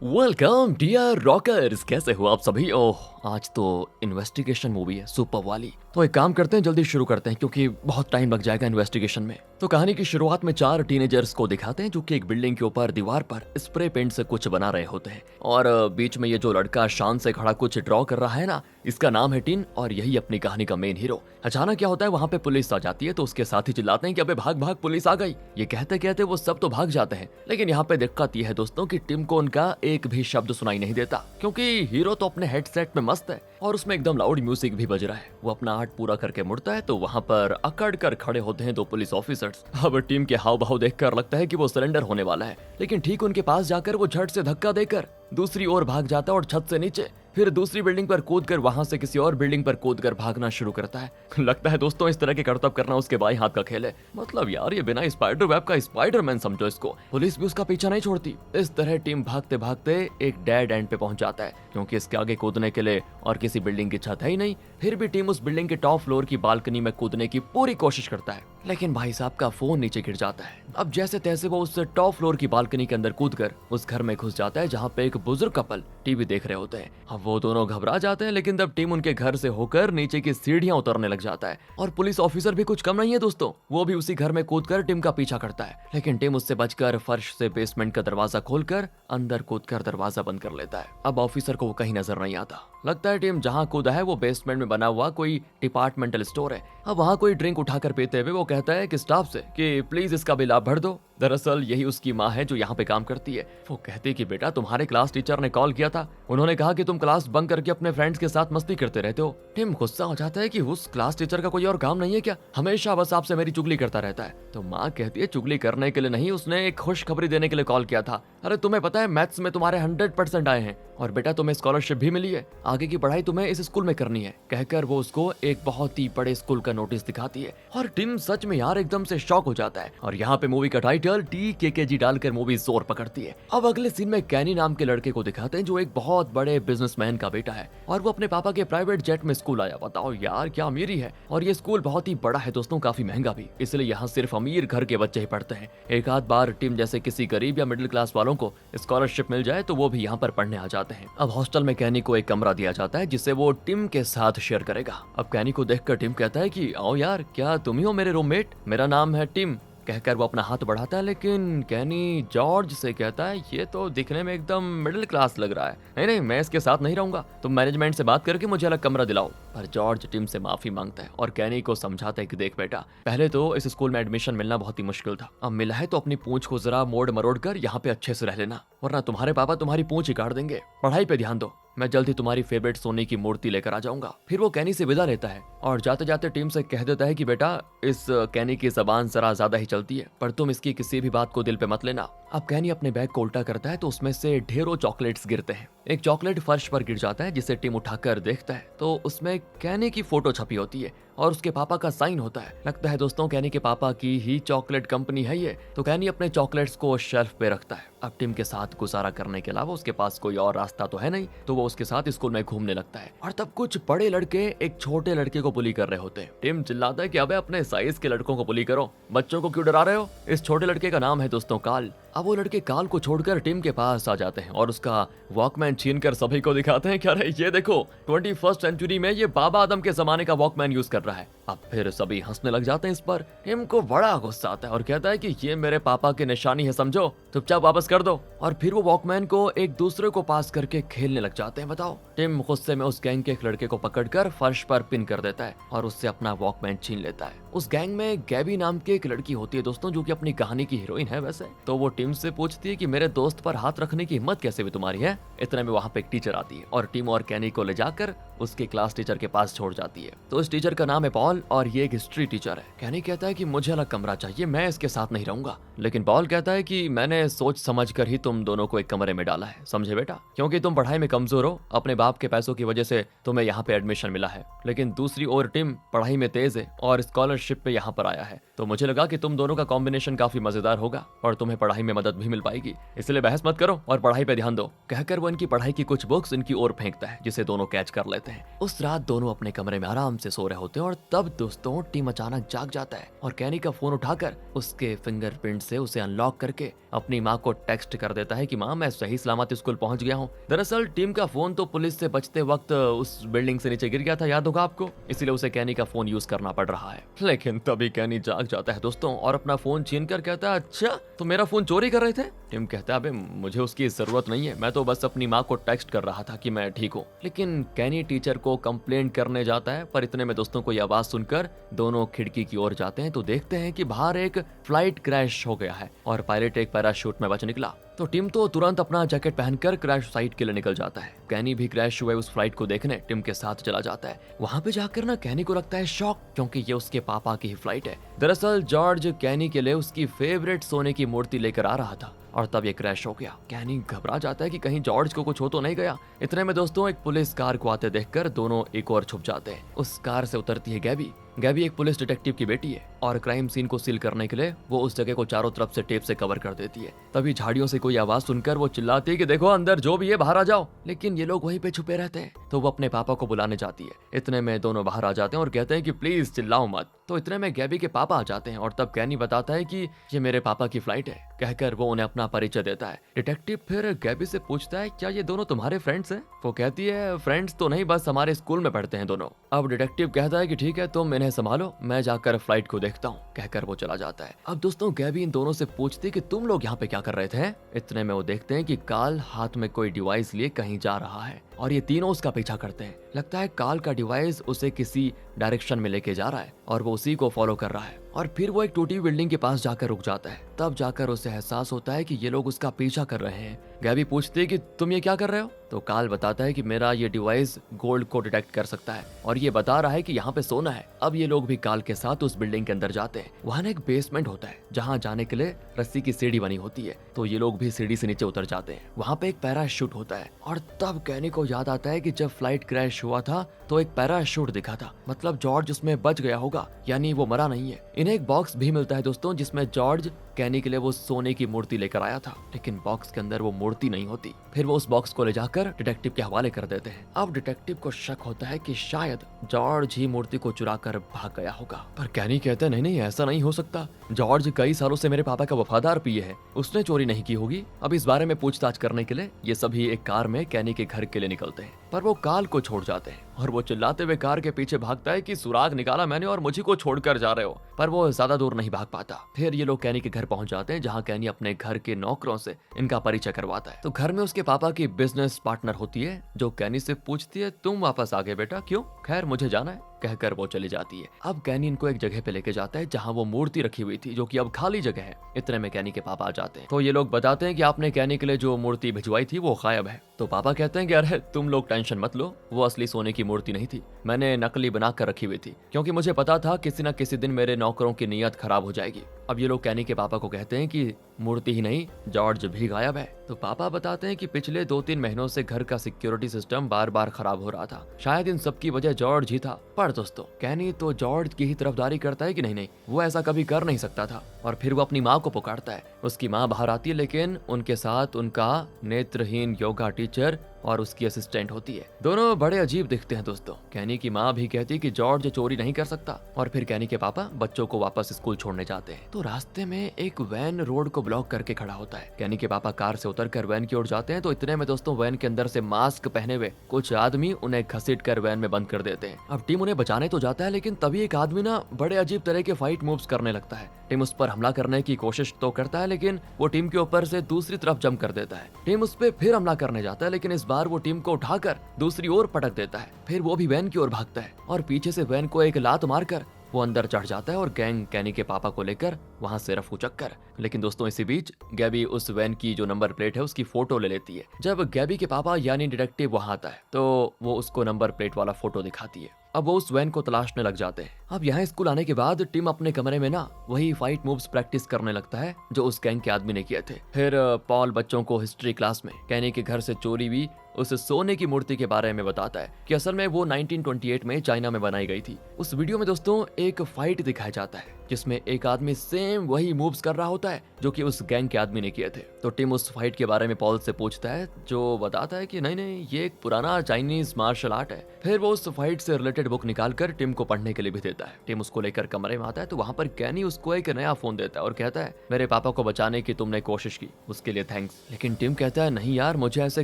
Welcome dear rockers, कैसे हो आप सभी। ओह, आज तो इन्वेस्टिगेशन मूवी है सुपर वाली। तो एक काम करते हैं, जल्दी शुरू करते हैं क्योंकि बहुत टाइम लग जाएगा इन्वेस्टिगेशन में। तो कहानी की शुरुआत में 4 टीनेजर्स को दिखाते हैं जो कि एक बिल्डिंग के ऊपर दीवार पर स्प्रे पेंट से कुछ बना रहे होते हैं। और बीच में ये जो लड़का शान से खड़ा कुछ ड्रॉ कर रहा है ना, इसका नाम है टिन और यही अपनी कहानी का मेन हीरो। अचानक क्या होता है, वहाँ पे पुलिस आ जाती है तो उसके साथी चिल्लाते हैं कि अबे भाग भाग, पुलिस आ गई। ये कहते कहते वो सब तो भाग जाते हैं, लेकिन यहाँ पे दिक्कत ये है दोस्तों कि टिम को उनका एक भी शब्द सुनाई नहीं देता क्योंकि हीरो तो अपने हेडसेट में मस्त है और उसमें एकदम लाउड म्यूजिक भी बज रहा है। वो अपना आर्ट पूरा करके मुड़ता है तो वहाँ पर अकड़ कर खड़े होते हैं 2 पुलिस ऑफिसर्स। अब टीम के हाव भाव देखकर लगता है कि वो सरेंडर होने वाला है, लेकिन ठीक उनके पास जाकर वो झट से धक्का देकर दूसरी ओर भाग जाता है और छत से नीचे, फिर दूसरी बिल्डिंग पर कूदकर वहां से किसी और बिल्डिंग पर कूदकर भागना शुरू करता है। लगता है दोस्तों इस तरह के करतब करना उसके बाएं हाथ का खेल है। मतलब यार, ये बिना स्पाइडर वेब का स्पाइडरमैन समझो इसको। पुलिस भी उसका पीछा नहीं छोड़ती। इस तरह टीम भागते भागते एक डेड एंड पे पहुंच जाता है क्योंकि इसके आगे कूदने के लिए और किसी बिल्डिंग की छत है ही नहीं। फिर भी टीम उस बिल्डिंग के टॉप फ्लोर की बालकनी में कूदने की पूरी कोशिश करता है, लेकिन भाई साहब का फोन नीचे गिर जाता है। अब जैसे तैसे वो उस टॉप फ्लोर की बालकनी के अंदर कूदकर उस घर में घुस जाता है जहाँ पे एक बुजुर्ग कपल टीवी देख रहे होते हैं। अब वो दोनों घबरा जाते हैं, लेकिन तब टीम उनके घर से होकर नीचे की सीढ़ियां उतरने लग जाता है और पुलिस ऑफिसर भी कुछ कम नहीं है दोस्तों। वो भी उसी घर में कूदकर टिम का पीछा करता है, लेकिन टिम उससे बचकर फर्श से बेसमेंट का दरवाजा खोलकर अंदर कूदकर दरवाजा बंद कर लेता है। अब ऑफिसर को वो कहीं नजर नहीं आता। लगता है टीम जहाँ कूदा है वो बेसमेंट में बना हुआ कोई डिपार्टमेंटल स्टोर है। अब वहाँ कोई ड्रिंक उठाकर पीते हुए वो कहता है कि स्टाफ से कि प्लीज इसका बिल आप भर दो। दरअसल यही उसकी माँ है जो यहाँ पे काम करती है। वो कहती है कि बेटा, तुम्हारे क्लास टीचर ने कॉल किया था, उन्होंने कहा कि तुम क्लास बंक करके अपने फ्रेंड्स के साथ मस्ती करते रहते हो। टिम गुस्सा हो जाता है कि उस क्लास टीचर का कोई और काम नहीं है क्या, हमेशा बस आपसे मेरी चुगली करता रहता है। तो माँ कहती है चुगली करने के लिए नहीं, उसने एक खुशखबरी देने के लिए कॉल किया था। अरे तुम्हें पता है मैथ्स में तुम्हारे 100% आए हैं और बेटा तुम्हें स्कॉलरशिप भी मिली है, आगे की पढ़ाई तुम्हें इस स्कूल में करनी है। कहकर वो उसको एक बहुत ही बड़े स्कूल का नोटिस दिखाती है और टिम सच में यार एकदम से शॉक हो जाता है। और यहाँ पे मूवी का टाइटल TKKG डालकर मूवी जोर पकड़ती है। अब अगले सीन में कैनी नाम के लड़के को दिखाते हैं जो एक बहुत बड़े बिजनेसमैन का बेटा है और वो अपने पापा के प्राइवेट जेट में स्कूल आया। बताओ यार क्या अमीरी है। और ये स्कूल बहुत ही बड़ा है दोस्तों, काफी महंगा भी, इसलिए यहाँ सिर्फ अमीर घर के बच्चे ही पढ़ते हैं। एक आध बार टिम जैसे किसी गरीब या मिडिल क्लास वालों को स्कॉलरशिप मिल जाए तो वो भी यहाँ पर पढ़ने आ जाते हैं। अब हॉस्टल में कैनी को एक कमरा दिया जाता है जिसे वो टिम के साथ शेयर करेगा। अब कैनी को देखकर टिम कहता है कि आओ यार, क्या तुम ही हो मेरे रूममेट, मेरा नाम है टिम। कहकर वो अपना हाथ बढ़ाता है, लेकिन कैनी जॉर्ज से कहता है ये तो दिखने में एकदम मिडिल क्लास लग रहा है, नहीं नहीं मैं इसके साथ नहीं रहूंगा, तुम मैनेजमेंट से बात करके मुझे अलग कमरा दिलाओ। पर जॉर्ज टिम से माफी मांगता है और कैनी को समझाता है कि देख बेटा, पहले तो इस स्कूल में एडमिशन मिलना बहुत ही मुश्किल था, अब मिला है तो अपनी पूंछ को जरा मोड़ मरोड़ कर यहाँ पे अच्छे से रह लेना, वरना तुम्हारे पापा तुम्हारी पूंछ ही काट देंगे। पढ़ाई पे ध्यान दो, मैं जल्द ही तुम्हारी फेवरेट सोने की मूर्ति लेकर आ जाऊंगा। फिर वो कैनी से विदा लेता है और जाते जाते टीम से कह देता है कि बेटा, इस कैनी की जबान जरा ज्यादा ही चलती है, पर तुम इसकी किसी भी बात को दिल पे मत लेना। अब कैनी अपने बैग को उल्टा करता है तो उसमें से ढेरों चॉकलेट्स गिरते हैं। एक चॉकलेट फर्श पर गिर जाता है जिसे टिम उठाकर देखता है तो उसमें कैनी की फोटो छपी होती है और उसके पापा का साइन होता है। लगता है दोस्तों कैनी के पापा की ही चॉकलेट कंपनी है ये। तो कैनी अपने चॉकलेट्स को शेल्फ पे रखता है। अब टिम के साथ गुजारा करने के अलावा उसके पास कोई और रास्ता तो है नहीं, तो वो उसके साथ स्कूल में घूमने लगता है। और तब कुछ बड़े लड़के एक छोटे लड़के को बुली कर रहे होते हैं। टिम चिल्लाता है कि अबे अपने साइज के लड़कों को बुली करो, बच्चों को क्यों डरा रहे हो। इस छोटे लड़के का नाम है दोस्तों काल। अब वो लड़के काल को छोड़कर टिम के पास आ जाते हैं और उसका वॉकमैन छीनकर सभी को दिखाते हैं कि अरे ये देखो, 21st सेंचुरी में ये बाबा आदम के जमाने का वॉकमैन यूज कर रहा है। अब फिर सभी हंसने लग जाते हैं इस पर। टिम को बड़ा गुस्सा आता है और कहता है कि ये मेरे पापा की निशानी है समझो, चुपचाप वापस कर दो। और फिर वो वॉकमैन को एक दूसरे को पास करके खेलने लग जाते हैं। बताओ, टिम गुस्से में उस गैंग के एक लड़के को पकड़कर फर्श पर पिन कर देता है और उससे अपना वॉकमैन छीन लेता है। उस गैंग में गैबी नाम की एक लड़की होती है दोस्तों, जो कि अपनी कहानी की हीरोइन है वैसे। तो वो टिम से पूछती है कि मेरे दोस्त पर हाथ रखने की हिम्मत कैसे भी तुम्हारी है। इतने में वहाँ पे एक टीचर आती है और टिम और कैनी को ले जाकर उसके क्लास टीचर के पास छोड़ जाती है। तो उस टीचर का नाम है पॉल और ये एक हिस्ट्री टीचर है। कैनी कहता है कि मुझे अलग कमरा चाहिए, मैं इसके साथ नहीं रहूंगा। लेकिन पॉल कहता है कि मैंने सोच समझ कर ही तुम दोनों को एक कमरे में डाला है, समझे बेटा, क्योंकि तुम पढ़ाई में कमजोर हो, अपने बाप के पैसों की वजह से तुम्हें यहाँ पे एडमिशन मिला है। लेकिन दूसरी ओर टिम पढ़ाई में तेज है और स्कॉलरशिप शिप पे यहाँ पर आया है, तो मुझे लगा कि तुम दोनों का कॉम्बिनेशन काफी मजेदार होगा और तुम्हें पढ़ाई में मदद भी मिल पाएगी, इसलिए बहस मत करो और पढ़ाई पे ध्यान दो। कहकर वो इनकी पढ़ाई की कुछ बुक्स इनकी ओर फेंकता है, जिसे दोनों कैच कर लेते हैं। उस रात दोनों अपने कमरे में आराम से सो रहे होते हैं और तब दोस्तों टिम अचानक जाग जाता है और कैनी का फोन उठाकर उसके फिंगरप्रिंट से उसे अनलॉक करके अपनी माँ को टेक्स्ट कर देता है कि माँ मैं सही सलामत स्कूल पहुंच गया हूँ। दरअसल टिम का फोन तो पुलिस से बचते वक्त उस बिल्डिंग से नीचे गिर गया था, याद होगा आपको, इसलिए उसे कैनी का फोन यूज करना पड़ रहा है। लेकिन तभी कैनी जाग जाता है दोस्तों और अपना फोन छीन कर कहता है अच्छा तो मेरा फोन चोरी कर रहे थे। टिम कहता है अबे मुझे उसकी जरूरत नहीं है, मैं तो बस अपनी माँ को टेक्स्ट कर रहा था कि मैं ठीक हूँ। लेकिन कैनी टीचर को कंप्लेंट करने जाता है, पर इतने में दोस्तों को ये आवाज सुनकर दोनों खिड़की की ओर जाते हैं तो देखते हैं कि बाहर एक फ्लाइट क्रैश हो गया है और पायलट एक पैराशूट में बच निकला। तो टिम तो तुरंत अपना जैकेट पहनकर क्रैश साइट के लिए निकल जाता है। कैनी भी क्रैश हुए उस फ्लाइट को देखने टिम के साथ चला जाता है। वहां पे जाकर ना कैनी को लगता है शॉक, क्योंकि ये उसके पापा की ही फ्लाइट है। दरअसल जॉर्ज कैनी के लिए उसकी फेवरेट सोने की मूर्ति लेकर आ रहा था और तब ये क्रैश हो गया। कैनी घबरा जाता है कि कहीं जॉर्ज को कुछ हो तो नहीं गया। इतने में दोस्तों एक पुलिस कार को आते देखकर दोनों एक और छुप जाते हैं। उस कार से उतरती है गैबी। गैबी एक पुलिस डिटेक्टिव की बेटी है और क्राइम सीन को सील करने के लिए वो उस जगह को चारों तरफ से टेप से कवर कर देती है। तभी झाड़ियों से कोई आवाज सुनकर वो चिल्लाती है कि देखो अंदर जो भी है बाहर आ जाओ, लेकिन ये लोग वहीं पे छुपे रहते हैं। तो वो अपने पापा को बुलाने जाती है। इतने में दोनों बाहर आ जाते हैं और कहते हैं कि प्लीज चिल्लाओ मत। तो इतने में गैबी के पापा आ जाते हैं और तब कैनी बताता है कि ये मेरे पापा की फ्लाइट है, कहकर वो उन्हें अपना परिचय देता है। डिटेक्टिव फिर गैबी से पूछता है क्या ये दोनों तुम्हारे फ्रेंड्स हैं? वो कहती है फ्रेंड्स तो नहीं, बस हमारे स्कूल में पढ़ते हैं दोनों। अब डिटेक्टिव कहता है कि ठीक है तुम इन्हें संभालो, मैं जाकर फ्लाइट को देखता हूँ, कहकर वो चला जाता है। अब दोस्तों गैबी इन दोनों से पूछती है कि तुम लोग यहाँ पे क्या कर रहे थे? इतने में वो देखते हैं कि काल हाथ में कोई डिवाइस लिए कहीं जा रहा है और ये तीनों उसका पीछा करते हैं। लगता है काल का डिवाइस उसे किसी डायरेक्शन में लेके जा रहा है और वो उसी को फॉलो कर रहा है। और फिर वो एक टूटी बिल्डिंग के पास जाकर रुक जाता है। तब जाकर उसे एहसास होता है कि ये लोग उसका पीछा कर रहे हैं। गैबी पूछती है कि तुम ये क्या कर रहे हो? तो काल बताता है कि मेरा ये डिवाइस गोल्ड को डिटेक्ट कर सकता है और ये बता रहा है कि यहाँ पे सोना है। अब ये लोग भी काल के साथ उस बिल्डिंग के अंदर जाते हैं। वहाँ एक बेसमेंट होता है जहाँ जाने के लिए रस्सी की सीढ़ी बनी होती है, तो ये लोग भी सीढ़ी से नीचे उतर जाते हैं। वहाँ पे एक पैराशूट होता है और तब कैनी को याद आता है कि जब फ्लाइट क्रैश हुआ था तो एक पैराशूट दिखा था, मतलब जॉर्ज उसमें बच गया होगा, यानी वो मरा नहीं है। इन्हें एक बॉक्स भी मिलता है दोस्तों जिसमें जॉर्ज कैनी के लिए वो सोने की मूर्ति लेकर आया था, लेकिन बॉक्स के अंदर वो मूर्ति नहीं होती। फिर वो उस बॉक्स को ले जाकर डिटेक्टिव के हवाले कर देते हैं। अब डिटेक्टिव को शक होता है कि शायद जॉर्ज ही मूर्ति को चुरा कर भाग गया होगा, पर कैनी कहते हैं नहीं ऐसा नहीं हो सकता, जॉर्ज कई सालों से मेरे पापा का वफादार पीए है, उसने चोरी नहीं की होगी। अब इस बारे में पूछताछ करने के लिए ये सभी एक कार में कैनी के घर के लिए निकलते हैं, पर वो काल को छोड़ जाते हैं और वो चिल्लाते हुए कार के पीछे भागता है कि सुराग निकाला मैंने और मुझे को छोड़कर जा रहे हो, पर वो ज्यादा दूर नहीं भाग पाता। फिर ये लोग कैनी के घर पहुंच जाते हैं जहां कैनी अपने घर के नौकरों से इनका परिचय करवाता है। तो घर में उसके पापा की बिजनेस पार्टनर होती है जो कैनी से पूछती है तुम वापस आ गए बेटा, क्यों? खैर मुझे जाना है, कहकर वो चली जाती है। अब कैनी इनको एक जगह पे लेके जाता है जहां वो मूर्ति रखी हुई थी जो कि अब खाली जगह है। इतने में कैनी के पापा आ जाते हैं। तो ये लोग बताते हैं कि आपने कैनी के लिए जो मूर्ति भिजवाई थी वो गायब है। तो पापा कहते हैं कि अरे तुम लोग टेंशन मत लो, वो असली सोने की मूर्ति नहीं थी, मैंने नकली बना कर रखी हुई थी, क्योंकि मुझे पता था किसी न किसी दिन मेरे नौकरों की नीयत खराब हो जाएगी। अब ये लोग कैनी के पापा को कहते हैं कि मूर्ति ही नहीं जॉर्ज भी गायब है। तो पापा बताते हैं कि पिछले 2-3 महीनों से घर का सिक्योरिटी सिस्टम बार बार खराब हो रहा था, शायद इन सब की वजह जॉर्ज ही था। पर दोस्तों कैनी तो जॉर्ज की ही तरफदारी करता है कि नहीं वो ऐसा कभी कर नहीं सकता था। और फिर वो अपनी माँ को पुकारता है। उसकी माँ बाहर आती है, लेकिन उनके साथ उनका नेत्रहीन योगा टीचर और उसकी असिस्टेंट होती है। दोनों बड़े अजीब दिखते हैं दोस्तों। कैनी की माँ भी कहती है कि जॉर्ज चोरी नहीं कर सकता। और फिर कैनी के पापा बच्चों को वापस स्कूल छोड़ने जाते हैं। तो रास्ते में एक वैन रोड को ब्लॉक करके खड़ा होता है। कैनी के पापा कार से उतरकर वैन की ओर जाते हैं। तो इतने में दोस्तों वैन के अंदर से मास्क पहने हुए कुछ आदमी उन्हें घसीट कर वैन में बंद कर देते हैं। अब टीम उन्हें बचाने तो जाता है, लेकिन तभी एक आदमी ना बड़े अजीब तरह के फाइट मूव्स करने लगता है। टीम उस पर हमला करने की कोशिश तो करता है, लेकिन वो टीम के ऊपर से दूसरी तरफ जंप कर देता है। टीम उस पर फिर हमला करने जाता है, लेकिन इस बार वो टीम को उठाकर दूसरी ओर पटक देता है। फिर वो भी वैन की ओर भागता है और पीछे से वैन को एक लात मारकर वो अंदर चढ़ जाता है और गैंग कैनी के पापा को लेकर वहां से रफू चक्कर। लेकिन दोस्तों इसी बीच गैबी उस वैन की जो नंबर प्लेट है उसकी फोटो ले लेती है। जब गैबी के पापा यानी डिटेक्टिव वहां आता है तो वो उसको नंबर प्लेट वाला फोटो दिखाती है। अब वो उस वैन को तलाशने लग जाते हैं। अब यहाँ स्कूल आने के बाद टिम अपने कमरे में ना वही फाइट मूव्स प्रैक्टिस करने लगता है जो उस गैंग के आदमी ने किए थे। फिर पॉल बच्चों को हिस्ट्री क्लास में कैनी के घर से चोरी हुई उस सोने की मूर्ति के बारे में बताता है कि असल में वो 1928 में चाइना में बनाई गई थी। उस वीडियो में दोस्तों एक फाइट दिखाया जाता है जिसमें एक आदमी सेम वही मूव्स कर रहा होता है जो कि उस गैंग के आदमी ने किए थे। तो टिम उस फाइट के बारे में पॉल से पूछता है, जो बताता है कि नहीं नहीं, ये एक पुराना चाइनीज मार्शल आर्ट है। फिर वो उस फाइट से रिलेटेड बुक निकालकर टिम को पढ़ने के लिए भी देता है। टिम उसको लेकर कमरे में आता है तो वहां पर कैनी उसको एक नया फोन देता है और कहता है, मेरे पापा को बचाने की तुमने कोशिश की, उसके लिए थैंक्स। लेकिन टिम कहता है, नहीं यार, मुझे ऐसे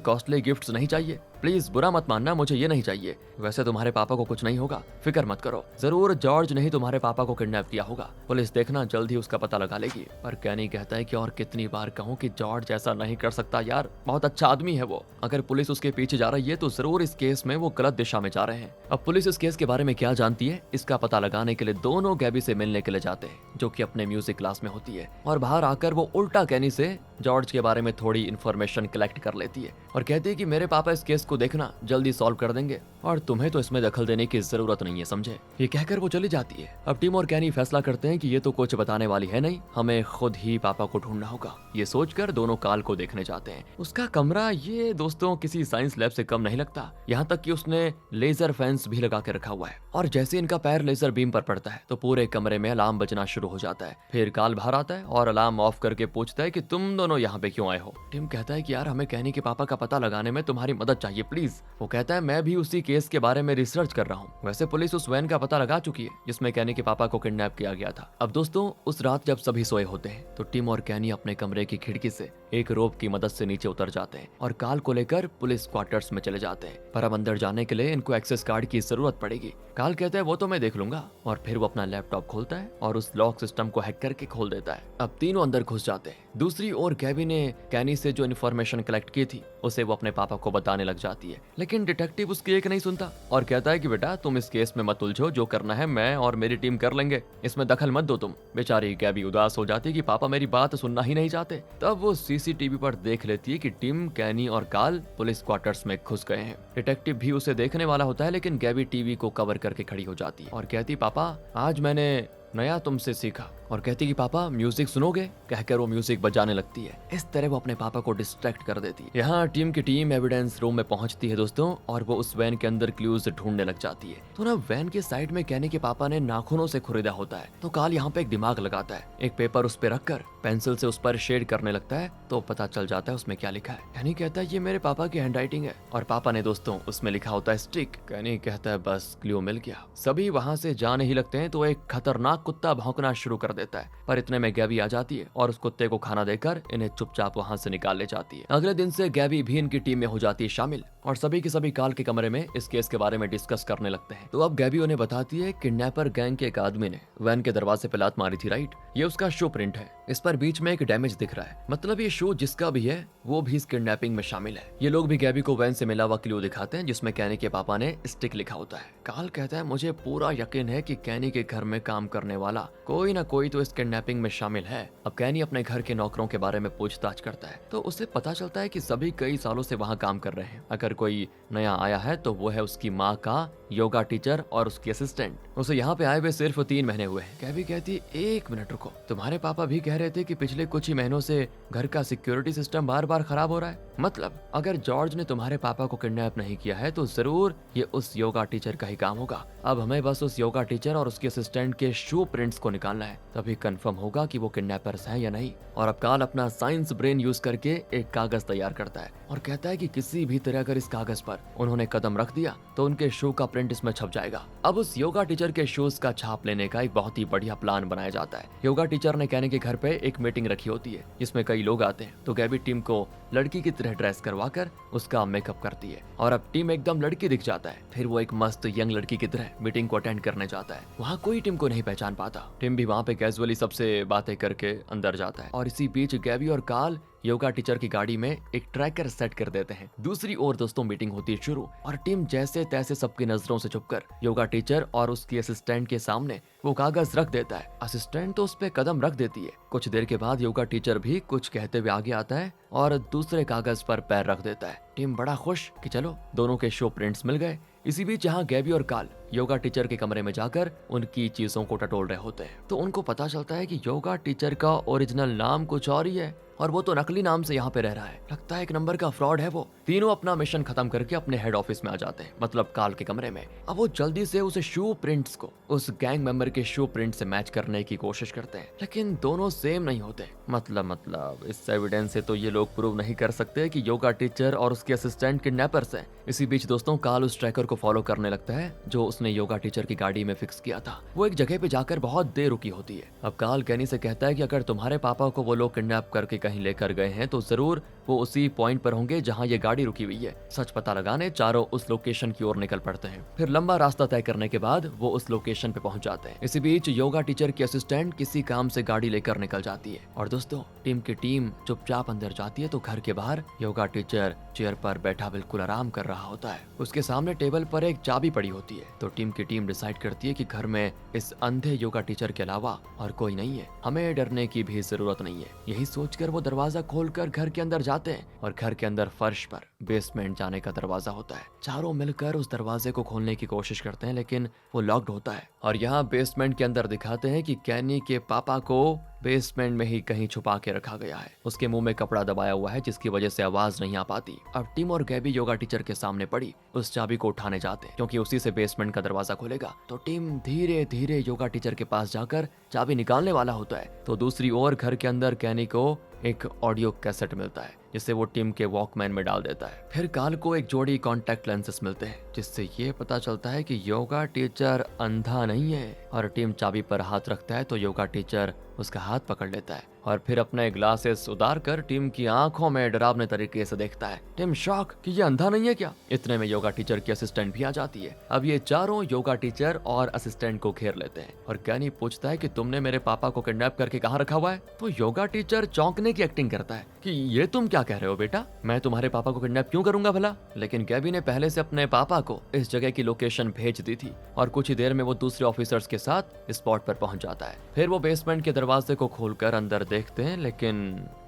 कॉस्टली गिफ्ट्स नहीं चाहिए, प्लीज बुरा मत मानना, मुझे ये नहीं चाहिए। वैसे तुम्हारे पापा को कुछ नहीं होगा, फिक्र मत करो, जरूर जॉर्ज ने ही तुम्हारे पापा को किडनैप किया होगा, पुलिस देखना जल्द ही उसका पता लगा लेगी। पर कैनी कहता है कि और कितनी बार कहूं कि जॉर्ज ऐसा नहीं कर सकता यार, बहुत अच्छा आदमी है वो। अगर पुलिस उसके पीछे जा रही है तो जरूर इस केस में वो गलत दिशा में जा रहे हैं। अब पुलिस इस केस के बारे में क्या जानती है इसका पता लगाने के लिए दोनों गैबी से मिलने के लिए जाते हैं, जो कि अपने म्यूजिक क्लास में होती है। और बाहर आकर वो उल्टा कैनी से जॉर्ज के बारे में थोड़ी इन्फॉर्मेशन कलेक्ट कर लेती है और कहती है कि मेरे पापा इस केस को देखना जल्दी सॉल्व कर देंगे और तुम्हें तो इसमें दखल देने की जरूरत नहीं है, समझे। ये कहकर वो चली जाती है। अब टिम और कैनी फैसला करते हैं कि ये तो कुछ बताने वाली है नहीं, हमें खुद ही पापा को ढूंढना होगा। ये सोचकर दोनों काल को देखने जाते हैं। उसका कमरा ये दोस्तों किसी साइंस लैब से कम नहीं लगता, यहाँ तक कि उसने लेजर फैंस भी लगा के रखा हुआ है। और जैसे इनका पैर लेजर बीम पर पड़ता है तो पूरे कमरे में अलार्म बजना शुरू हो जाता है। फिर काल बाहर आता है और अलार्म ऑफ करके पूछता है कि तुम दोनों यहाँ पे क्यों आए हो। टिम कहता है कि यार हमें कैनी के पापा का पता लगाने में तुम्हारी मदद चाहिए प्लीज। वो कहता है मैं भी उसी केस के बारे में रिसर्च कर रहा हूँ। वैसे पुलिस उस वैन का पता लगा चुकी है जिसमें कैनी के पापा को किडनैप किया गया था। अब दोस्तों उस रात जब सभी सोए होते हैं तो टिम और कैनी अपने कमरे की खिड़की से एक रोप की मदद से नीचे उतर जाते हैं और काल को लेकर पुलिस क्वार्टर्स में चले जाते हैं। पर अब अंदर जाने के लिए इनको एक्सेस कार्ड की जरूरत पड़ेगी। काल कहता है वो तो मैं देख लूंगा और फिर वो अपना लैपटॉप खोलता है और उस लॉक सिस्टम को हैक करके खोल देता है। अब तीनों अंदर घुस जाते हैं। दूसरी ओर गैबी ने कैनी से जो इन्फॉर्मेशन कलेक्ट की थी उसे वो अपने पापा को बताने लग जाती है, लेकिन डिटेक्टिव उसकी एक नहीं सुनता और कहता है कि बेटा तुम इस केस में मत उलझो, जो करना है मैं और मेरी टीम कर लेंगे, इसमें दखल मत दो तुम। बेचारी गैबी उदास हो जाती है कि पापा मेरी बात सुनना ही नहीं चाहते। तब वो सीसीटीवी पर देख लेती है कि टिम, कैनी और काल पुलिस क्वार्टर्स में घुस गए हैं। डिटेक्टिव भी उसे देखने वाला होता है लेकिन गैबी टीवी को कवर करके खड़ी हो जाती है और कहती, पापा आज मैंने नया तुमसे सीखा। और कहती कि पापा म्यूजिक सुनोगे, कहकर वो म्यूजिक बजाने लगती है। इस तरह वो अपने पापा को डिस्ट्रैक्ट कर देती है। यहाँ टीम की टीम एविडेंस रूम में पहुंचती है दोस्तों और वो उस वैन के अंदर क्लूज ढूंढने लग जाती है। तो ना वैन के साइड में कैनी के पापा ने नाखूनों से खुरीदा होता है। तो काल यहाँ पे एक दिमाग लगाता है, एक पेपर उस पे रखकर पेंसिल से उस पर शेड करने लगता है तो पता चल जाता है उसमें क्या लिखा है। कैनी कहता है ये मेरे पापा की हैंडराइटिंग है और पापा ने दोस्तों उसमें लिखा होता है स्टिक। कैनी कहता है बस क्लू मिल गया। सभी वहां से जाने ही लगते हैं तो एक खतरनाक कुत्ता भौंकना शुरू कर देता है, पर इतने में गैबी आ जाती है और उस कुत्ते को खाना देकर इन्हें चुपचाप वहां से निकाल ले जाती है। अगले दिन से गैबी भी इनकी टीम में हो जाती है शामिल और सभी के सभी काल के कमरे में इस केस के बारे में डिस्कस करने लगते हैं। तो अब गैबी उन्हें बताती है किडनैपर गैंग के एक आदमी ने वैन के दरवाजे पे लात मारी थी, राइट। ये उसका शू प्रिंट है, इस पर बीच में एक डैमेज दिख रहा है, मतलब ये शू जिसका भी है वो भी इस किडनैपिंग में शामिल है। ये लोग भी गैबी को वैन से मिला हुआ क्लू दिखाते हैं जिसमें कैनी के पापा ने स्टिक लिखा होता है। काल कहता है मुझे पूरा यकीन है कि कैनी के घर में काम करने वाला कोई ना कोई तो इस किडनैपिंग में शामिल है। अब कैनी अपने घर के नौकरों के बारे में पूछताछ करता है तो उसे पता चलता है कि सभी कई सालों से वहाँ काम कर रहे हैं। अगर कोई नया आया है तो वो है उसकी माँ का योगा टीचर और उसकी असिस्टेंट। उसे यहाँ पे आए हुए सिर्फ 3 महीने हुए हैं। कैबी कहती 1 मिनट रुको, तुम्हारे पापा भी कह रहे थे कि पिछले कुछ ही महीनों से घर का सिक्योरिटी सिस्टम बार बार खराब हो रहा है। मतलब अगर जॉर्ज ने तुम्हारे पापा को किडनैप नहीं किया है तो जरूर ये उस योगा टीचर का ही काम होगा। अब हमें बस उस योगा टीचर और उसके असिस्टेंट के शू प्रिंट्स को निकालना है, तभी कंफर्म होगा कि वो किडनैपर्स हैं या नहीं। और अब काल अपना साइंस ब्रेन यूज करके एक कागज तैयार करता है और कहता है कि किसी भी तरह अगर इस कागज पर उन्होंने कदम रख दिया तो उनके शू का प्रिंट इसमें छप जाएगा। अब उस योगा टीचर के शूज का छाप लेने का एक बहुत ही बढ़िया प्लान बनाया जाता है। योगा टीचर ने कहने के घर पे एक मीटिंग रखी होती है जिसमें कई लोग आते हैं, तो गैबी टीम को लड़की की तरह ड्रेस करवाकर उसका मेकअप करती है और अब टीम एकदम लड़की दिख जाता है। फिर वो एक मस्त यंग लड़की की तरह मीटिंग को अटेंड करने जाता है। वहाँ कोई टीम को नहीं पहचान पाता। टीम भी वहाँ पे कैजुअली सबसे बातें करके अंदर जाता है और इसी बीच गैबी और काल योगा टीचर की गाड़ी में एक ट्रैकर सेट कर देते हैं। दूसरी ओर दोस्तों मीटिंग होती है शुरू और टीम जैसे तैसे सबकी नजरों से छुपकर योगा टीचर और उसकी असिस्टेंट के सामने वो कागज रख देता है। असिस्टेंट तो उस पे कदम रख देती है। कुछ देर के बाद योगा टीचर भी कुछ कहते हुए आगे आता है और दूसरे कागज पर पैर रख देता है। टीम बड़ा खुश कि चलो दोनों के शो प्रिंट्स मिल गए। इसी बीच जहाँ गैबी और काल योगा टीचर के कमरे में जाकर उनकी चीजों को टटोल रहे होते हैं। तो उनको पता चलता है कि योगा टीचर का ओरिजिनल नाम कुछ और ही है और वो तो नकली नाम से यहाँ पे रह रहा है। लगता है एक नंबर का फ्रॉड है वो। तीनों अपना मिशन खत्म करके अपने हेड ऑफिस में आ जाते हैं, मतलब काल के कमरे में। अब वो जल्दी से उस शू प्रिंट्स को उस गैंग मेंबर के शू प्रिंट से मैच करने की कोशिश करते हैं, लेकिन दोनों सेम नहीं होते। मतलब इस एविडेंस से तो ये लोग प्रूव नहीं कर सकते कि योगा टीचर और उसके असिस्टेंट किडनैपर्स हैं। इसी बीच दोस्तों काल उस ट्रैकर को फॉलो करने लगता है जो उसने योगा टीचर की गाड़ी में फिक्स किया था। वो एक जगह पे जाकर बहुत देर रुकी होती है। अब काल कैनी से कहता है कि अगर तुम्हारे पापा को वो लोग किडनैप करके कहीं लेकर गए हैं तो जरूर वो उसी पॉइंट पर होंगे जहां ये गाड़ी रुकी हुई है। सच पता लगाने चारों उस लोकेशन की ओर निकल पड़ते हैं। फिर लंबा रास्ता तय करने के बाद वो उस लोकेशन पे पहुंच जाते हैं। इसी बीच योगा टीचर की असिस्टेंट किसी काम से गाड़ी लेकर निकल जाती है और दोस्तों टीम की टीम चुपचाप अंदर जाती है तो घर के बाहर योगा टीचर चेयर पर बैठा बिल्कुल आराम कर रहा होता है। उसके सामने टेबल पर एक चाबी पड़ी होती है। तो टीम की टीम डिसाइड करती है कि घर में इस अंधे योगा टीचर के अलावा और कोई नहीं है, हमें डरने की भी जरूरत नहीं है। यही सोचकर वो दरवाजा खोलकर घर के अंदर जाते हैं और घर के अंदर फर्श पर बेसमेंट जाने का दरवाजा होता है। चारों मिलकर उस दरवाजे को खोलने की कोशिश करते हैं लेकिन वो लॉक्ड होता है। और यहाँ बेसमेंट के अंदर दिखाते हैं कि कैनी के पापा को बेसमेंट में ही कहीं छुपा के रखा गया है। उसके मुंह में कपड़ा दबाया हुआ है जिसकी वजह से आवाज नहीं आ पाती। अब टिम और गैबी योगा टीचर के सामने पड़ी उस चाबी को उठाने जाते हैं क्योंकि उसी से बेसमेंट का दरवाजा खुलेगा। तो टिम धीरे धीरे योगा टीचर के पास जाकर चाबी निकालने वाला होता है तो दूसरी ओर घर के अंदर कैनी को एक ऑडियो कैसेट मिलता है जिसे वो टिम के वॉकमैन में डाल देता है। फिर काल को एक जोड़ी कॉन्टैक्ट लेंसेस मिलते हैं जिससे ये पता चलता है कि योगा टीचर अंधा नहीं है। और टिम चाबी पर हाथ रखता है तो योगा टीचर उसका हाथ पकड़ लेता है और फिर अपने ग्लासेस उतार कर टिम की आंखों में डरावने तरीके से देखता है। टिम शॉक कि ये अंधा नहीं है क्या। इतने में योगा टीचर की असिस्टेंट भी आ जाती है। अब ये चारों योगा टीचर और असिस्टेंट को घेर लेते हैं और कैनी पूछता है कि तुमने मेरे पापा को किडनैप करके कहाँ रखा हुआ है। तो योगा टीचर चौंकने की एक्टिंग करता है कि ये तुम क्या कह रहे हो बेटा, मैं तुम्हारे पापा को किडनैप क्यों करूंगा भला। लेकिन गैबी ने पहले से अपने पापा को इस जगह की लोकेशन भेज दी थी और कुछ ही देर में वो दूसरे ऑफिसर्स के साथ स्पॉट पर पहुंच जाता है। फिर वो बेसमेंट के दरवाजे को खोलकर अंदर देखते हैं लेकिन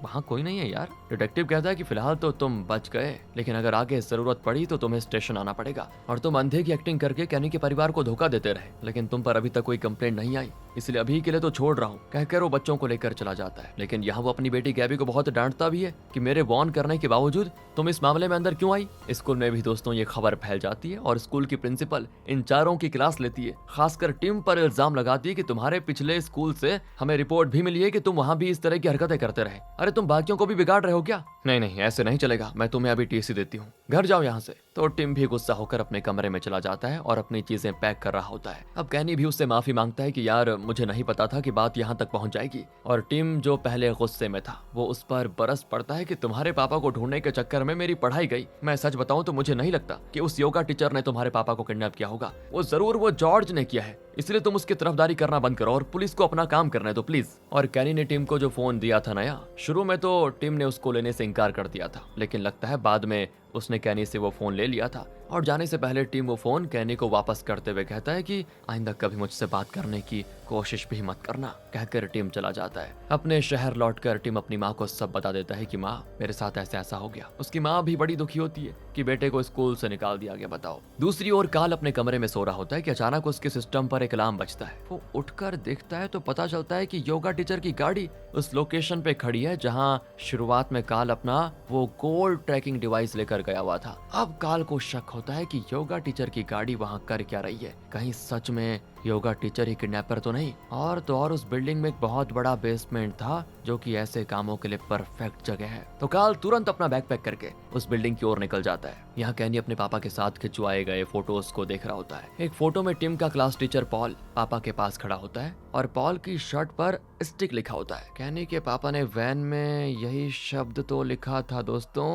वहाँ कोई नहीं है यार। डिटेक्टिव कहता है कि फिलहाल तो तुम बच गए लेकिन अगर आगे जरूरत पड़ी तो तुम्हें स्टेशन आना पड़ेगा और तुम अंधे की एक्टिंग करके कैनी के परिवार को धोखा देते रहे लेकिन तुम पर अभी तक कोई कंप्लेंट नहीं आई, इसलिए अभी के लिए तो छोड़ रहा हूँ कहकर वो बच्चों को लेकर चला जाता है। लेकिन यहाँ वो अपनी बेटी गैबी को बहुत डांटता भी है कि मेरे वार्न करने के बावजूद तुम इस मामले में अंदर क्यों आई। स्कूल में भी दोस्तों ये खबर फैल जाती है और स्कूल की प्रिंसिपल इन चारों की क्लास लेती है। खासकर टिम पर इल्जाम लगाती है कि तुम्हारे पिछले स्कूल से हमें रिपोर्ट भी मिली है कि तुम वहाँ भी इस तरह की हरकतें करते रहे। अरे तुम बाकियों को भी बिगाड़ रहे हो क्या। नहीं ऐसे नहीं चलेगा, मैं तुम्हें अभी टीसी देती हूँ, घर जाओ यहाँ से। तो टिम भी गुस्सा होकर अपने कमरे में चला जाता है और अपनी चीजें पैक कर रहा होता है। अब कैनी भी उससे माफी मांगता है कि यार मुझे नहीं पता था कि बात यहाँ तक पहुंच जाएगी। और टिम जो पहले गुस्से में था वो उस पर बरस पड़ता है कि तुम्हारे पापा को ढूंढने के चक्कर में मेरी पढ़ाई गई। मैं सच बताऊं तो मुझे नहीं लगता कि उस योगा टीचर ने तुम्हारे पापा को किडनैप किया होगा। वो जरूर वो जॉर्ज ने किया है, इसलिए तुम उसकी तरफदारी करना बंद करो और पुलिस को अपना काम करने दो प्लीज। और कैनी ने टिम को जो फोन दिया था नया, शुरू में तो टिम ने उसको लेने से इनकार कर दिया था लेकिन लगता है बाद में उसने कैनी से वो फोन ले लिया था। और जाने से पहले टिम वो फोन कैनी को वापस करते हुए कहता है कि आइंदा कभी मुझसे बात करने की कोशिश भी मत करना, कहकर टिम चला जाता है। अपने शहर लौटकर टिम अपनी माँ को सब बता देता है कि माँ मेरे साथ ऐसा हो गया। उसकी माँ भी बड़ी दुखी होती है कि बेटे को स्कूल से निकाल दिया गया। बताओ। दूसरी ओर काल अपने कमरे में सो रहा होता है कि अचानक उसके सिस्टम पर एक अलार्म बजता है। वो उठकर देखता है तो पता चलता है कि योगा टीचर की गाड़ी उस लोकेशन पे खड़ी है जहाँ शुरुआत में काल अपना वो गोल्ड ट्रैकिंग डिवाइस लेकर गया हुआ था। अब काल को शक होता है कि योगा टीचर की गाड़ी वहाँ कर क्या रही है, कहीं सच में योगा टीचर ही किडनैपर तो नहीं। और तो और उस बिल्डिंग में एक बहुत बड़ा बेसमेंट था जो कि ऐसे कामों के लिए परफेक्ट जगह है। तो काल तुरंत अपना बैग पैक करके उस बिल्डिंग की ओर निकल जाता है। यहाँ कैनी अपने पापा के साथ खिंचवाए गए फोटोज को देख रहा होता है। एक फोटो में टिम का क्लास टीचर पॉल पापा के पास खड़ा होता है और पॉल की शर्ट पर स्टिक लिखा होता है। कैनी के पापा ने वैन में यही शब्द तो लिखा था दोस्तों।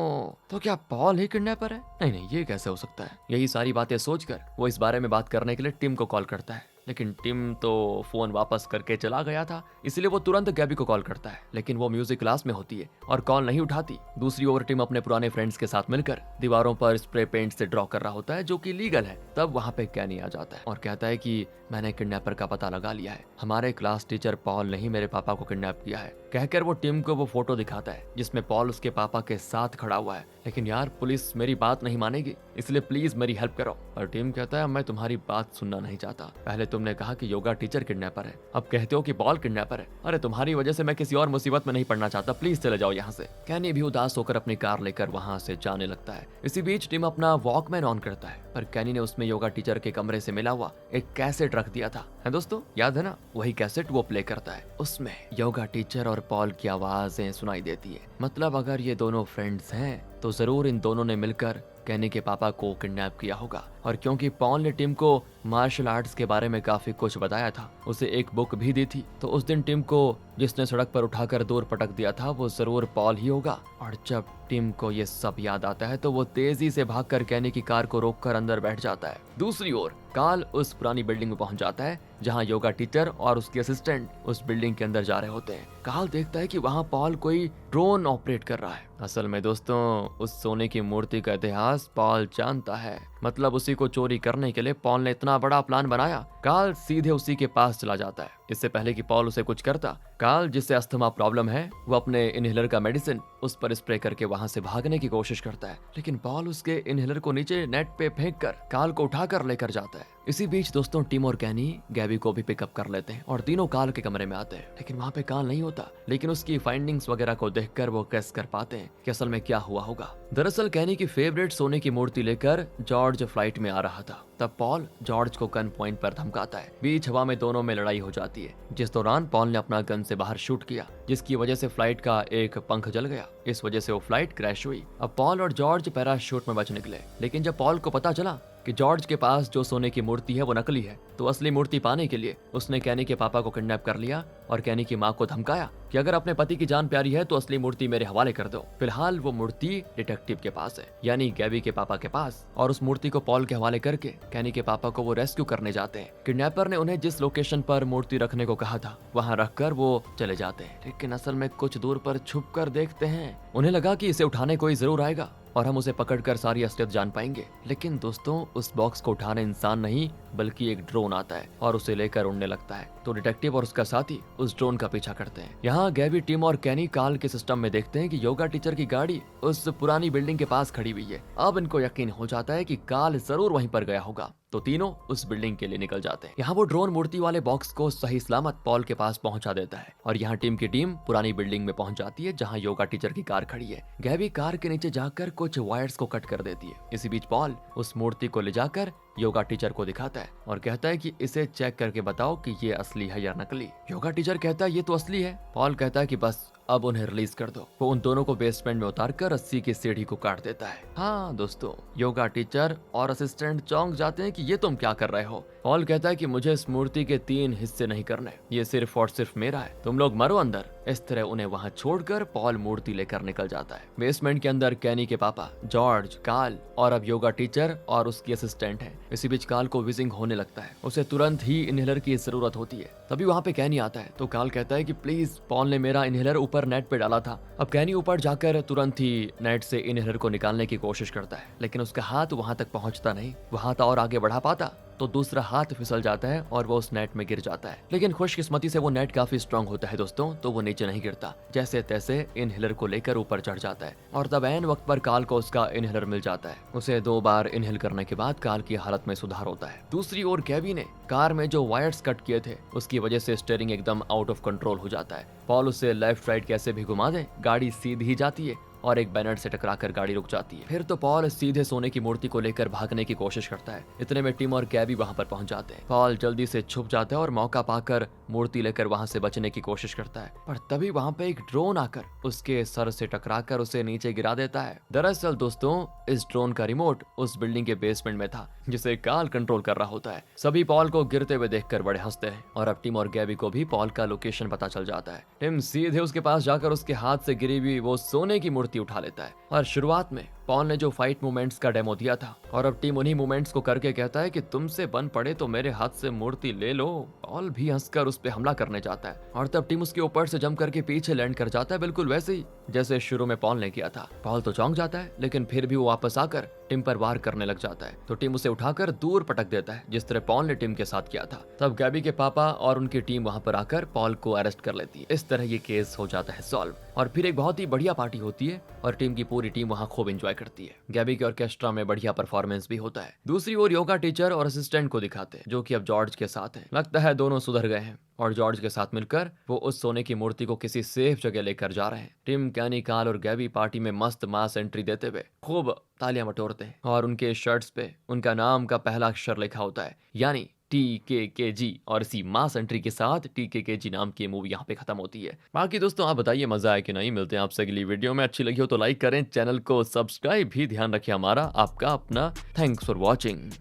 तो क्या पॉल ही किडनैपर है। नहीं ये कैसे हो सकता है। यही सारी बातें सोचकर वो इस बारे में बात करने के लिए टिम को कॉल करता है लेकिन टिम तो फोन वापस करके चला गया था, इसलिए वो तुरंत गैबी को कॉल करता है, लेकिन वो म्यूजिक क्लास में होती है और कॉल नहीं उठाती। दूसरी ओर टिम अपने पुराने फ्रेंड्स के साथ मिलकर दीवारों पर स्प्रे पेंट से ड्रॉ कर रहा होता है, जो कि लीगल है। तब वहाँ पे कैनी आ जाता है और कहता है कि मैंने किडनैपर का पता लगा लिया है, हमारे क्लास टीचर पॉल ने ही मेरे पापा को किडनैप किया है। कहकर वो टिम को वो फोटो दिखाता है जिसमें पॉल उसके पापा के साथ खड़ा हुआ है। लेकिन यार पुलिस मेरी बात नहीं मानेगी, इसलिए प्लीज मेरी हेल्प करो। और टिम कहता है मैं तुम्हारी बात सुनना नहीं चाहता, पहले तुमने कहा कि योगा टीचर किडनैपर है, अब कहते हो कि पॉल किडनैपर है। अरे तुम्हारी वजह से मैं किसी और मुसीबत में नहीं पड़ना चाहता, प्लीज चले जाओ यहाँ से। कैनी भी उदास होकर अपनी कार लेकर वहाँ से जाने लगता है। इसी बीच टिम अपना वॉकमैन ऑन करता है, पर कैनी ने उसमें योगा टीचर के कमरे से मिला हुआ एक कैसेट रख दिया था। है दोस्तों, याद है ना? वही कैसेट वो प्ले करता है, उसमें योगा टीचर और पॉल की आवाजें सुनाई देती है। मतलब अगर ये दोनों फ्रेंड्स हैं तो जरूर इन दोनों ने मिलकर कैनी के पापा को किडनैप किया होगा। और क्योंकि पॉल ने टिम को मार्शल आर्ट्स के बारे में काफी कुछ बताया था, उसे एक बुक भी दी थी, तो उस दिन टिम को जिसने सड़क पर उठाकर दूर पटक दिया था वो जरूर पॉल ही होगा। और जब टिम को ये सब याद आता है तो वो तेजी से भागकर कैनी की कार को रोककर अंदर बैठ जाता है। दूसरी ओर कार्ल उस पुरानी बिल्डिंग में पहुंच जाता है जहां योगा टीचर और उसके असिस्टेंट उस बिल्डिंग के अंदर जा रहे होते हैं। कार्ल देखता है कि वहां पॉल कोई ड्रोन ऑपरेट कर रहा है। असल में दोस्तों उस सोने की मूर्ति का इतिहास पॉल जानता है, मतलब उसी को चोरी करने के लिए पॉल ने इतना बड़ा प्लान बनाया। कार्ल सीधे उसी के पास चला जाता है। इससे पहले कि पॉल उसे कुछ करता, कार्ल जिससे अस्थमा प्रॉब्लम है वो अपने इनहेलर का मेडिसिन उस पर स्प्रे करके वहां से भागने की कोशिश करता है, लेकिन पॉल उसके इनहेलर को नीचे नेट पे फेंक कर कार्ल को उठाकर लेकर जाता है। इसी बीच दोस्तों टिम और कैनी गैबी को भी पिकअप कर लेते हैं और तीनों कार्ल के कमरे में आते हैं, लेकिन वहाँ पे कार्ल नहीं होता। लेकिन उसकी फाइंडिंग्स वगैरह को देखकर वो गेस कर पाते हैं कि असल में क्या हुआ होगा। दरअसल कैनी की फेवरेट सोने की मूर्ति लेकर जॉर्ज फ्लाइट में आ रहा था। तब पॉल जॉर्ज को गन पॉइंट पर धमकाता है। बीच हवा में दोनों में लड़ाई हो जाती है, जिस दौरान पॉल ने अपना गन से बाहर शूट किया, जिसकी वजह से फ्लाइट का एक पंख जल गया। इस वजह से वो फ्लाइट क्रैश हुई। अब पॉल और जॉर्ज पैराशूट में बच निकले, लेकिन जब पॉल को पता चला कि जॉर्ज के पास जो सोने की मूर्ति है वो नकली है, तो असली मूर्ति पाने के लिए उसने कैनी के पापा को किडनैप कर लिया और कैनी की माँ को धमकाया कि अगर अपने पति की जान प्यारी है तो असली मूर्ति मेरे हवाले कर दो। फिलहाल वो मूर्ति डिटेक्टिव के पास है, यानी गैबी के पापा के पास, और उस मूर्ति को पॉल के हवाले करके कैनी के पापा को वो रेस्क्यू करने जाते हैं। किडनैपर ने उन्हें जिस लोकेशन पर मूर्ति रखने को कहा था वहाँ रखकर वो चले जाते हैं, लेकिन असल में कुछ दूर पर छुप कर देखते हैं। उन्हें लगा कि इसे उठाने कोई जरूर आएगा और हम उसे पकड़कर सारी असलियत जान पाएंगे। लेकिन दोस्तों उस बॉक्स को उठाने इंसान नहीं बल्कि एक ड्रोन आता है और उसे लेकर उड़ने लगता है। तो डिटेक्टिव और उसका साथी उस ड्रोन का पीछा करते हैं। यहाँ गैबी, टिम और कैनी कार्ल के सिस्टम में देखते हैं कि योगा टीचर की गाड़ी उस पुरानी बिल्डिंग के पास खड़ी हुई है। अब इनको यकीन हो जाता है कि कार्ल जरूर वहीं पर गया होगा, तो तीनों उस बिल्डिंग के लिए निकल जाते हैं। यहाँ वो ड्रोन मूर्ति वाले बॉक्स को सही सलामत पॉल के पास पहुंचा देता है और यहाँ टीम की टीम पुरानी बिल्डिंग में पहुंच जाती है जहाँ योगा टीचर की कार खड़ी है। गैबी कार के नीचे जाकर कुछ वायर्स को कट कर देती है। इसी बीच पॉल उस मूर्ति को ले जाकर योगा टीचर को दिखाता है और कहता है कि इसे चेक करके बताओ कि ये असली है या नकली। योगा टीचर कहता है ये तो असली है। पॉल कहता है कि बस अब उन्हें रिलीज कर दो। वो उन दोनों को बेसमेंट में उतारकर रस्सी की सीढ़ी को काट देता है। हाँ दोस्तों, योगा टीचर और असिस्टेंट चौंक जाते हैं कि ये तुम क्या कर रहे हो। पॉल कहता है कि मुझे इस मूर्ति के 3 हिस्से नहीं करने, ये सिर्फ और सिर्फ मेरा है, तुम लोग मरो अंदर। इस तरह उन्हें वहां छोड़कर पॉल मूर्ति लेकर निकल जाता है। बेसमेंट के अंदर कैनी के पापा, जॉर्ज, कार्ल और अब योगा टीचर और उसकी असिस्टेंट है। इसी बीच कार्ल को विजिंग होने लगता है, उसे तुरंत ही इनहेलर की जरूरत होती है। तभी वहाँ पे कैनी आता है तो कार्ल कहता है कि प्लीज, पॉल ने मेरा इनहेलर ऊपर नेट पे डाला था। अब कैनी ऊपर जाकर तुरंत ही नेट से इनहेलर को निकालने की कोशिश करता है, लेकिन उसका हाथ वहां तक पहुंचता नहीं। वो हाथ और आगे बढ़ा पाता तो दूसरा हाथ फिसल जाता है और वो उस नेट में गिर जाता है। लेकिन खुशकिस्मती से वो नेट काफी स्ट्रांग होता है दोस्तों, तो वो नीचे नहीं गिरता। जैसे तैसे इनहेलर को लेकर ऊपर चढ़ जाता है और तब ऐन वक्त पर कार्ल को उसका इनहेलर मिल जाता है। उसे 2 बार इनहेल करने के बाद कार्ल की हालत में सुधार होता है। दूसरी ओर गैबी ने कार में जो वायर्स कट किए थे उसकी वजह से स्टीयरिंग एकदम आउट ऑफ कंट्रोल हो जाता है। पॉल उसे लेफ्ट राइट कैसे भी घुमा दे, गाड़ी सीधी ही जाती है और एक बैनर से टकराकर गाड़ी रुक जाती है। फिर तो पॉल सीधे सोने की मूर्ति को लेकर भागने की कोशिश करता है। इतने में टिम और गैबी वहां पर पहुंच जाते हैं। पॉल जल्दी से छुप जाता है और मौका पाकर मूर्ति लेकर वहां से बचने की कोशिश करता है, पर तभी वहां पे एक ड्रोन आकर उसके सर से टकराकर उसे नीचे गिरा देता है। दरअसल दोस्तों इस ड्रोन का रिमोट उस बिल्डिंग के बेसमेंट में था जिसे कार्ल कंट्रोल कर रहा होता है। सभी पॉल को गिरते हुए देखकर बड़े हंसते हैं और अब टिम और गैबी को भी पॉल का लोकेशन पता चल जाता है। टिम सीधे उसके पास जाकर उसके हाथ से गिरी हुई वो सोने की मूर्ति उठा लेता है और शुरुआत में पॉल ने जो फाइट मूवमेंट्स का डेमो दिया था और अब टिम उन्हीं मूवमेंट्स को करके कहता है कि तुमसे बन पड़े तो मेरे हाथ से मूर्ति ले लो। पॉल भी हंसकर उस पे हमला करने जाता है और तब टिम उसके ऊपर से जंप करके पीछे लैंड कर जाता है, बिल्कुल वैसे ही जैसे शुरू में पॉल ने किया था। पॉल तो चौंक जाता है, लेकिन फिर भी वो वापस आकर टिम पर वार करने लग जाता है तो टिम उसे उठाकर दूर पटक देता है, जिस तरह पॉल ने टिम के साथ किया था। तब गैबी के पापा और उनकी टीम वहां पर आकर पॉल को अरेस्ट कर लेती है। इस तरह ये केस हो जाता है सॉल्व और फिर एक बहुत ही बढ़िया पार्टी होती है और टीम की पूरी टीम वहां खूब एंजॉय करती है। गैबी के ऑर्केस्ट्रा में बढ़िया परफॉर्मेंस भी होता है। दूसरी ओर योगा टीचर और असिस्टेंट को दिखाते हैं जो कि अब जॉर्ज के साथ हैं। लगता है दोनों सुधर गए हैं और जॉर्ज के साथ मिलकर वो उस सोने की मूर्ति को किसी सेफ जगह लेकर जा रहे हैं। टिम, कैनी, कार्ल और गैबी पार्टी में मस्त मास एंट्री देते हुए खूब तालियां बटोरते हैं और उनके शर्ट्स पे उनका नाम का पहला अक्षर लिखा होता है, यानी TKKG। और इसी मास एंट्री के साथ TKKG नाम की मूवी यहाँ पे खत्म होती है। बाकी दोस्तों आप बताइए मजा आया कि नहीं। मिलते हैं आपसे अगली वीडियो में। अच्छी लगी हो तो लाइक करें, चैनल को सब्सक्राइब भी ध्यान रखिए हमारा। आपका अपना। Thanks for watching.